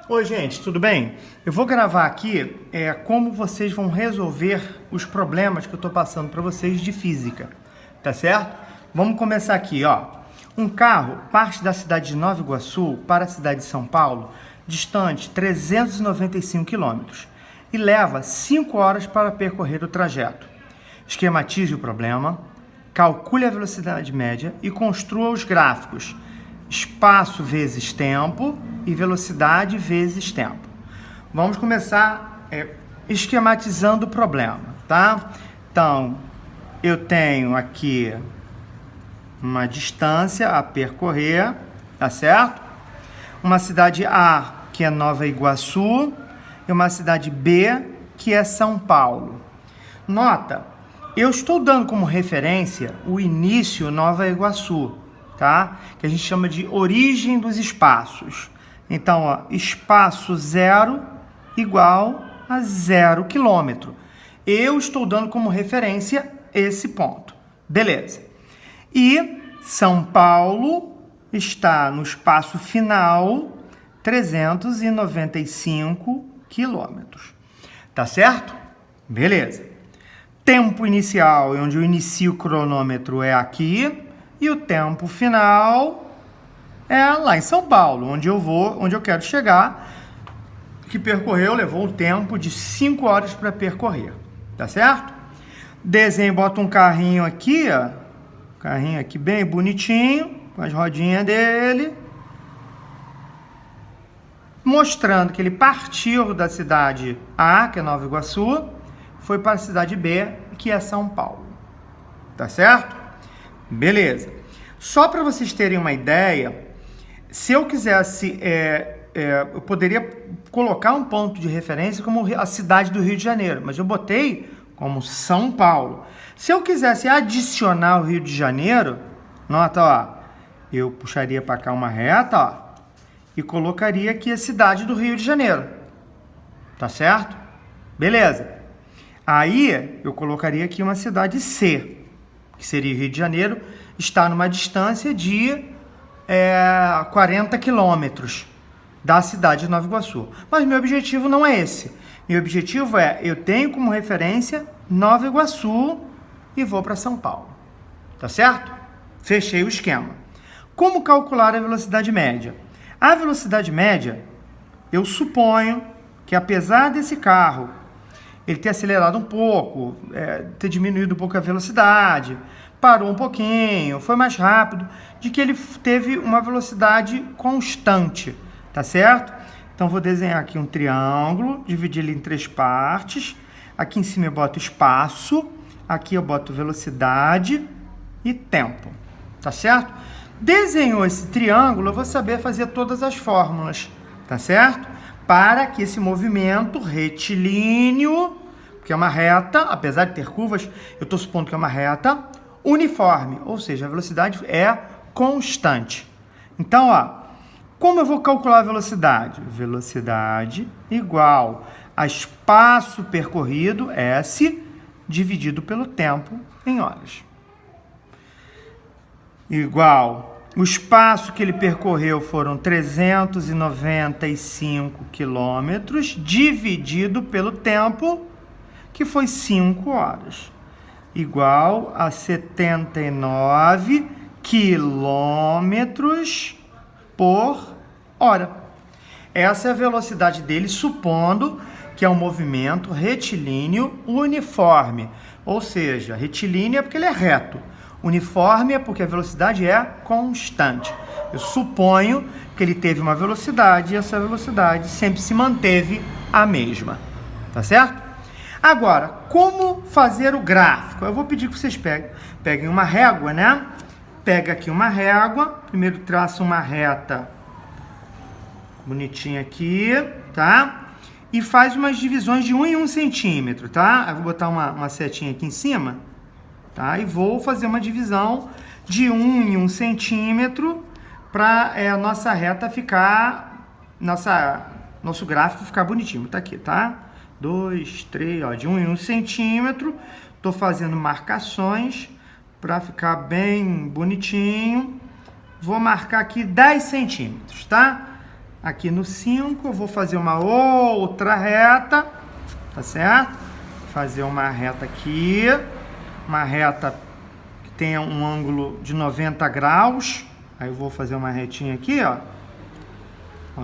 Oi, gente, tudo bem? Eu vou gravar aqui como vocês vão resolver os problemas que eu estou passando para vocês de física, tá certo? Vamos começar aqui, ó. Um carro parte da cidade de Nova Iguaçu para a cidade de São Paulo, distante 395 quilômetros, e leva 5 horas para percorrer o trajeto. Esquematize o problema, calcule a velocidade média e construa os gráficos espaço vezes tempo e velocidade vezes tempo. Vamos começar esquematizando o problema, tá? Então, eu tenho aqui uma distância a percorrer, tá certo? Uma cidade A, que é Nova Iguaçu, e uma cidade B, que é São Paulo. Nota, eu estou dando como referência o início Nova Iguaçu, tá? Que a gente chama de origem dos espaços. Então, ó, espaço zero igual a 0 quilômetro. Eu estou dando como referência esse ponto. Beleza. E São Paulo está no espaço final 395 quilômetros. Tá certo? Beleza. Tempo inicial, onde eu inicio o cronômetro, é aqui. E o tempo final é lá em São Paulo, onde eu quero chegar, que levou um tempo de 5 horas para percorrer, tá certo? Desenho, bota um carrinho aqui, ó, carrinho aqui bem bonitinho, com as rodinhas dele, mostrando que ele partiu da cidade A, que é Nova Iguaçu, foi para a cidade B, que é São Paulo, tá certo? Beleza. Só para vocês terem uma ideia, se eu quisesse, eu poderia colocar um ponto de referência como a cidade do Rio de Janeiro, mas eu botei como São Paulo. Se eu quisesse adicionar o Rio de Janeiro, nota, ó, eu puxaria para cá uma reta, ó, e colocaria aqui a cidade do Rio de Janeiro. Tá certo? Beleza. Aí eu colocaria aqui uma cidade C, que seria o Rio de Janeiro, está numa distância de 40 quilômetros da cidade de Nova Iguaçu. Mas meu objetivo não é esse. Meu objetivo eu tenho como referência Nova Iguaçu e vou para São Paulo. Tá certo? Fechei o esquema. Como calcular a velocidade média? A velocidade média, eu suponho que apesar desse carro ele ter acelerado um pouco, ter diminuído um pouco a velocidade, parou um pouquinho, foi mais rápido, de que ele teve uma velocidade constante, tá certo? Então, vou desenhar aqui um triângulo, dividir ele em 3 partes. Aqui em cima eu boto espaço, aqui eu boto velocidade e tempo, tá certo? Desenhou esse triângulo, eu vou saber fazer todas as fórmulas, tá certo? Para que esse movimento retilíneo, que é uma reta, apesar de ter curvas, eu estou supondo que é uma reta uniforme, ou seja, a velocidade é constante. Então, ó, como eu vou calcular a velocidade? Velocidade igual a espaço percorrido, S, dividido pelo tempo em horas. Igual, o espaço que ele percorreu foram 395 quilômetros, dividido pelo tempo, que foi 5 horas. Igual a 79 quilômetros por hora. Essa é a velocidade dele, supondo que é um movimento retilíneo uniforme. Ou seja, retilíneo é porque ele é reto. Uniforme é porque a velocidade é constante. Eu suponho que ele teve uma velocidade e essa velocidade sempre se manteve a mesma. Tá certo? Agora, como fazer o gráfico? Eu vou pedir que vocês peguem uma régua, né? Pega aqui uma régua. Primeiro traça uma reta bonitinha aqui, tá? E faz umas divisões de 1 em 1 centímetro, tá? Eu vou botar uma setinha aqui em cima. Tá? E vou fazer uma divisão de 1 em 1 centímetro para a nossa reta ficar, nosso gráfico ficar bonitinho. Tá aqui, tá? 2, 3, ó, de 1 em 1 centímetro. Tô fazendo marcações para ficar bem bonitinho. Vou marcar aqui 10 centímetros, tá? aqui no 5, eu vou fazer uma outra reta, tá certo? Fazer uma reta aqui, uma reta que tenha um ângulo de 90 graus. Aí eu vou fazer uma retinha aqui, ó.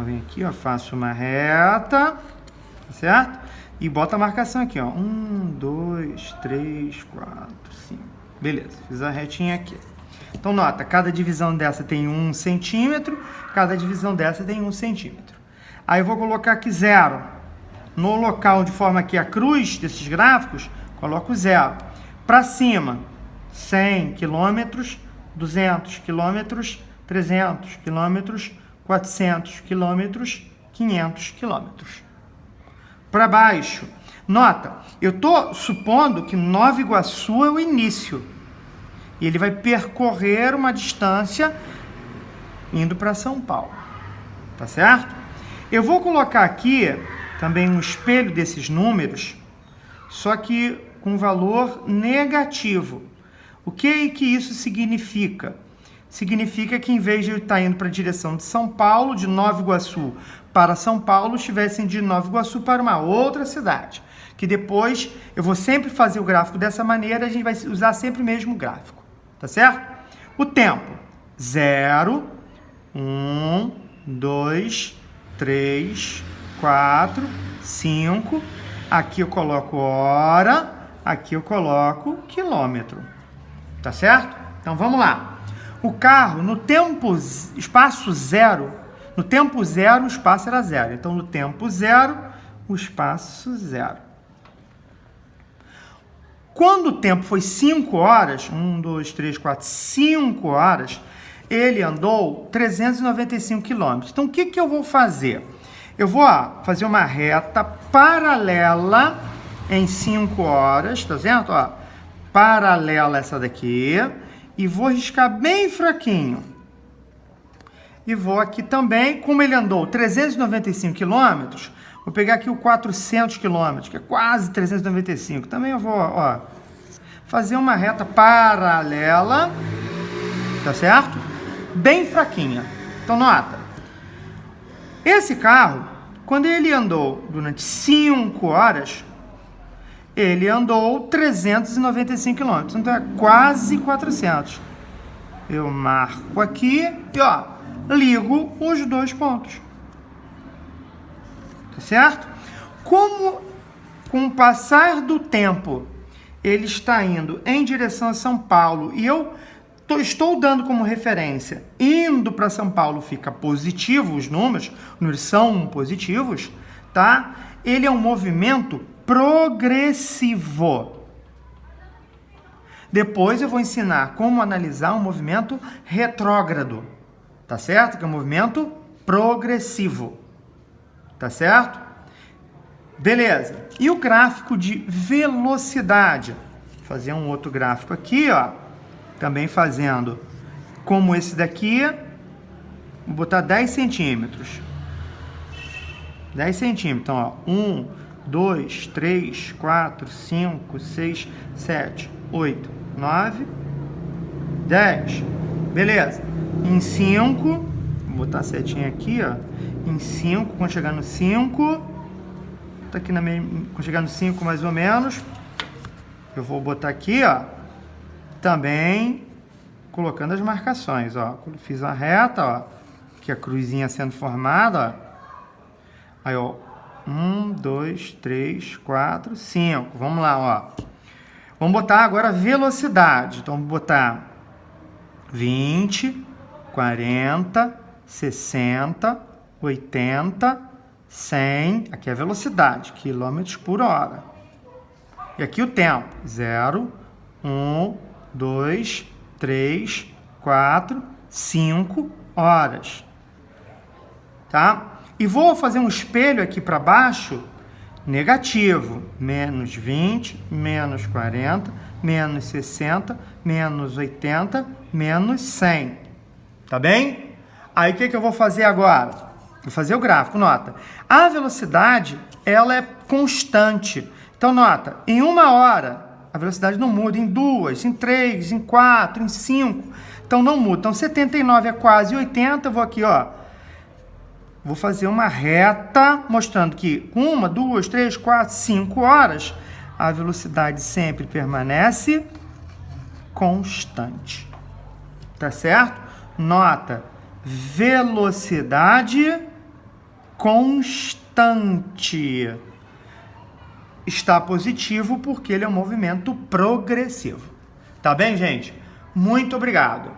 Vem aqui, ó, faço uma reta, tá certo? E bota a marcação aqui, ó. 1, 2, 3, 4, 5. Beleza, fiz a retinha aqui. Então, nota, cada divisão dessa tem 1 centímetro, cada divisão dessa tem 1 centímetro. Aí eu vou colocar aqui 0. No local onde forma aqui a cruz desses gráficos, coloco 0. Para cima, 100 quilômetros, 200 quilômetros, 300 quilômetros, 400 quilômetros, 500 quilômetros. Para baixo, nota, eu estou supondo que Nova Iguaçu é o início. E ele vai percorrer uma distância indo para São Paulo. Tá certo? Eu vou colocar aqui também um espelho desses números, só que com valor negativo. O que isso significa? Significa que em vez de eu estar indo para a direção de São Paulo, de Nova Iguaçu para São Paulo, estivessem de Nova Iguaçu para uma outra cidade. Que depois eu vou sempre fazer o gráfico dessa maneira, a gente vai usar sempre o mesmo gráfico. Tá certo? O tempo, 0, 1, 2, 3, 4, 5. Aqui eu coloco hora, aqui eu coloco quilômetro. Tá certo? Então vamos lá. O carro, no tempo, espaço 0, no tempo 0 o espaço era 0. Então no tempo 0, o espaço 0. Quando o tempo foi 5 horas, 1, 2, 3, 4, 5 horas, ele andou 395 quilômetros. Então, o que eu vou fazer? Eu vou fazer uma reta paralela em 5 horas, tá certo? Ó, paralela essa daqui, e vou riscar bem fraquinho. E vou aqui também, como ele andou 395 quilômetros, vou pegar aqui o 400 quilômetros, que é quase 395. Também eu vou, ó, fazer uma reta paralela, tá certo? Bem fraquinha. Então, nota. Esse carro, quando ele andou durante 5 horas, ele andou 395 quilômetros. Então, é quase 400. Eu marco aqui e, ó, ligo os dois pontos. Certo? Como com o passar do tempo ele está indo em direção a São Paulo e eu estou dando como referência indo para São Paulo, fica positivo os números são positivos, tá? Ele é um movimento progressivo. Depois eu vou ensinar como analisar um movimento retrógrado, tá certo? Que é um movimento progressivo. Tá certo? Beleza. E o gráfico de velocidade? Vou fazer um outro gráfico aqui, ó. Também fazendo como esse daqui. Vou botar 10 centímetros. 10 centímetros. Então, ó. 1, 2, 3, 4, 5, 6, 7, 8, 9, 10. Beleza. Em 5, vou botar a setinha aqui, ó. Em 5, quando chegar no 5, tá aqui quando chegar no 5 mais ou menos, eu vou botar aqui, ó, também colocando as marcações, ó. Fiz a reta, ó, que a cruzinha sendo formada, ó. Aí, ó, 1, 2, 3, 4, 5. Vamos lá, ó. Vamos botar agora a velocidade. Então, vou botar 20, 40, 60, 80, 100, aqui é a velocidade, quilômetros por hora. E aqui o tempo, 0, 1, 2, 3, 4, 5 horas. Tá? E vou fazer um espelho aqui para baixo, negativo, menos 20, menos 40, menos 60, menos 80, menos 100. Tá bem? Aí o que eu vou fazer agora? Vou fazer o gráfico, nota. A velocidade, ela é constante. Então, nota, em 1 hora, a velocidade não muda. Em 2, em 3, em 4, em 5. Então, não muda. Então, 79 é quase 80. Eu vou aqui, ó, Vou fazer uma reta mostrando que com 1, 2, 3, 4, 5 horas, a velocidade sempre permanece constante. Tá certo? Nota, velocidade constante. Está positivo porque ele é um movimento progressivo. Tá bem, gente? Muito obrigado.